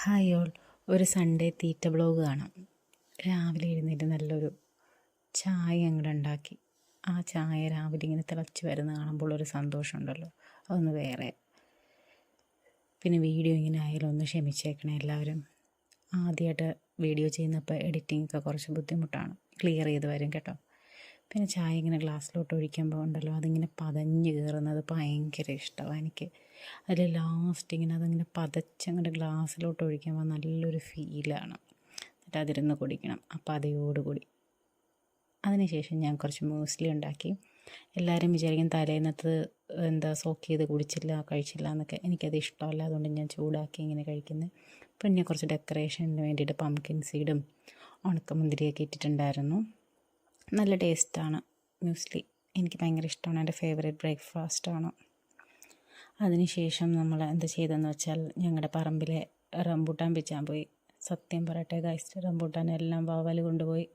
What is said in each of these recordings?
Hi all, ഒരു Sunday തീറ്റ blog കാണാം. രാവിലെ എഴുന്നേറ്റ് നല്ലൊരു ചായ അങ്ങോട്ട് ഉണ്ടാക്കി. ആ ചായ രാവിലെ ഇങ്ങനെ തിളച്ച് വരുന്ന കാണുമ്പോൾ ഒരു സന്തോഷമുണ്ടല്ലോ, അതൊന്ന് വേറെ. പിന്നെ വീഡിയോ ഇങ്ങനെ ആയാലും ഒന്ന് ക്ഷമിച്ചേക്കണേ എല്ലാവരും. ആദ്യമായിട്ട് വീഡിയോ ചെയ്യുന്നപ്പോൾ എഡിറ്റിംഗ് ഒക്കെ കുറച്ച് ബുദ്ധിമുട്ടാണ്, ക്ലിയർ ചെയ്ത് വരും കേട്ടോ. പിന്നെ ചായ ഇങ്ങനെ ഗ്ലാസ്സിലോട്ട് ഒഴിക്കുമ്പോൾ ഉണ്ടല്ലോ, അതിങ്ങനെ പതഞ്ഞ് കയറുന്നത് ഭയങ്കര ഇഷ്ടമാണ് എനിക്ക്. അതിൽ ലാസ്റ്റ് ഇങ്ങനെ അതിങ്ങനെ പതച്ചങ്ങോട്ട് ഗ്ലാസ്സിലോട്ട് ഒഴിക്കുമ്പോൾ നല്ലൊരു ഫീലാണ്. എന്നിട്ട് അതിരുന്ന് കുടിക്കണം ആ പതയോടുകൂടി. അതിനുശേഷം ഞാൻ കുറച്ച് മ്യൂസ്ലി ഉണ്ടാക്കി. എല്ലാവരും വിചാരിക്കും തലേന്നത്ത് സോക്ക് ചെയ്ത് കുടിച്ചില്ല കഴിച്ചില്ല എന്നൊക്കെ. എനിക്കത് ഇഷ്ടമല്ല, അതുകൊണ്ട് ഞാൻ ചൂടാക്കി ഇങ്ങനെ കഴിക്കുന്നത്. പിന്നെ കുറച്ച് ഡെക്കറേഷന് വേണ്ടിയിട്ട് പംകിൻ സീഡും ഉണക്കമുന്തിരിയൊക്കെ ഇട്ടിട്ടുണ്ടായിരുന്നു. നല്ല ടേസ്റ്റാണ് മ്യൂസ്ലി, എനിക്ക് ഭയങ്കര ഇഷ്ടമാണ്, എൻ്റെ ഫേവറേറ്റ് ബ്രേക്ക്ഫാസ്റ്റാണ്. അതിനുശേഷം നമ്മൾ എന്ത് ചെയ്തതെന്ന് വെച്ചാൽ ഞങ്ങളുടെ പറമ്പിലെ റംബൂട്ടാൻ പിച്ചാൻ പോയി. സത്യം പറയട്ടെ ഗൈസ്, റംബൂട്ടാനെല്ലാം വാവൽ കൊണ്ടുപോയി.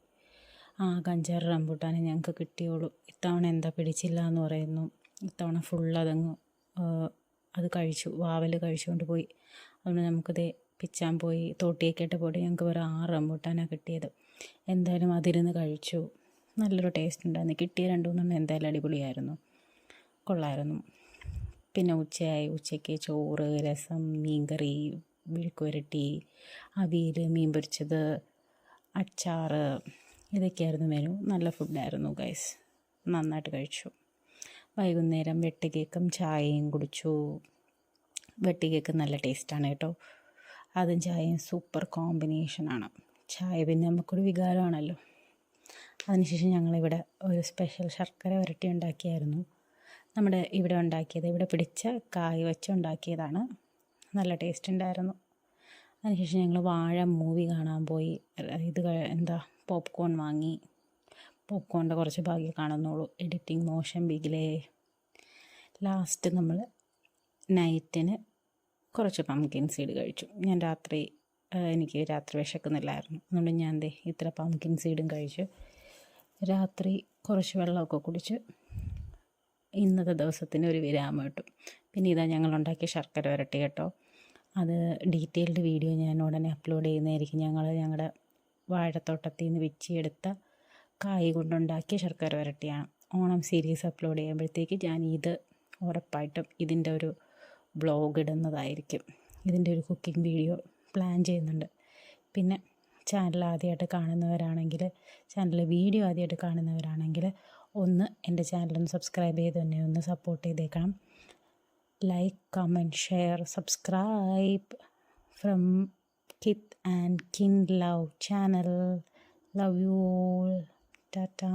ആ 5-6 റംബൂട്ടാനെ ഞങ്ങൾക്ക് കിട്ടിയുള്ളൂ. ഇത്തവണ എന്താ പിടിച്ചില്ല എന്ന് പറയുന്നു. ഇത്തവണ ഫുള്ളതങ്ങ് അത് കഴിച്ചു, വാവൽ കഴിച്ചുകൊണ്ട് പോയി. അതുകൊണ്ട് നമുക്കത് പിച്ചാൻ പോയി. തോട്ടിയൊക്കെ ഇട്ട് പോയിട്ട് ഞങ്ങൾക്ക് ഒരു 6 റംബൂട്ടാനാണ് കിട്ടിയത്. എന്തായാലും അതിരുന്ന് കഴിച്ചു. നല്ലൊരു ടേസ്റ്റ് ഉണ്ടായിരുന്നു. കിട്ടിയ 2-3 എന്തായാലും അടിപൊളിയായിരുന്നു, കൊള്ളായിരുന്നു. പിന്നെ ഉച്ചയ്ക്ക് ചോറ്, രസം, മീൻകറി, മെഴുക്കുവരട്ടി, അവിയൽ, മീൻ പൊരിച്ചത്, അച്ചാർ, ഇതൊക്കെയായിരുന്നു മെനു. നല്ല ഫുഡായിരുന്നു ഗൈസ്, നന്നായിട്ട് കഴിച്ചു. വൈകുന്നേരം വെട്ട് കേക്കും ചായയും കുടിച്ചു. വെട്ട് കേക്ക് നല്ല ടേസ്റ്റാണ് കേട്ടോ, അതും ചായയും സൂപ്പർ കോമ്പിനേഷനാണ്. ചായ പിന്നെ നമുക്കൊരു വികാരമാണല്ലോ. അതിനുശേഷം ഞങ്ങളിവിടെ ഒരു സ്പെഷ്യൽ ശർക്കര വരട്ടി ഉണ്ടാക്കിയായിരുന്നു. നമ്മുടെ ഇവിടെ ഉണ്ടാക്കിയത്, ഇവിടെ പിടിച്ച കായ് വെച്ച് ഉണ്ടാക്കിയതാണ്. നല്ല ടേസ്റ്റ് ഉണ്ടായിരുന്നു. അതിനുശേഷം ഞങ്ങൾ വാഴ മൂവി കാണാൻ പോയി. പോപ്കോൺ വാങ്ങി. പോപ്കോണിൻ്റെ കുറച്ച് ഭാഗ്യം കാണുന്നുള്ളൂ, എഡിറ്റിംഗ് മോശം ബിഗിലേ. ലാസ്റ്റ് നമ്മൾ നൈറ്റിന് കുറച്ച് പംകിൻ സീഡ് കഴിച്ചു. എനിക്ക് രാത്രി വിശക്കുന്നില്ലായിരുന്നു, അതുകൊണ്ട് ഞാൻ ഇത്ര പംകിൻ സീഡും കഴിച്ചു. രാത്രി കുറച്ച് വെള്ളമൊക്കെ കുടിച്ച് ഇന്നത്തെ ദിവസത്തിന് ഒരു വിരാമം കിട്ടും. പിന്നെ ഇതാ ഞങ്ങളുണ്ടാക്കിയ ശർക്കര വരട്ടി കേട്ടോ. അത് ഡീറ്റെയിൽഡ് വീഡിയോ ഞാൻ ഉടനെ അപ്ലോഡ് ചെയ്യുന്നതായിരിക്കും. ഞങ്ങളുടെ വാഴത്തോട്ടത്തിൽ നിന്ന് വെച്ചിയെടുത്ത കായ് കൊണ്ടുണ്ടാക്കിയ ശർക്കര വരട്ടിയാണ്. ഓണം സീരീസ് അപ്ലോഡ് ചെയ്യുമ്പോഴത്തേക്ക് ഞാൻ ഇത് ഉറപ്പായിട്ടും ഇതിൻ്റെ ഒരു ബ്ലോഗ് ഇടുന്നതായിരിക്കും. ഇതിൻ്റെ ഒരു കുക്കിംഗ് വീഡിയോ പ്ലാൻ ചെയ്യുന്നുണ്ട്. പിന്നെ ചാനൽ വീഡിയോ ആദ്യമായിട്ട് കാണുന്നവരാണെങ്കിൽ എൻ്റെ ചാനലൊന്ന് സബ്സ്ക്രൈബ് ചെയ്ത് തന്നെ ഒന്ന് സപ്പോർട്ട് ചെയ്തേക്കണം. Like, comment, share, subscribe from കിത്ത് and കിൻ love channel. Love you all. Tata.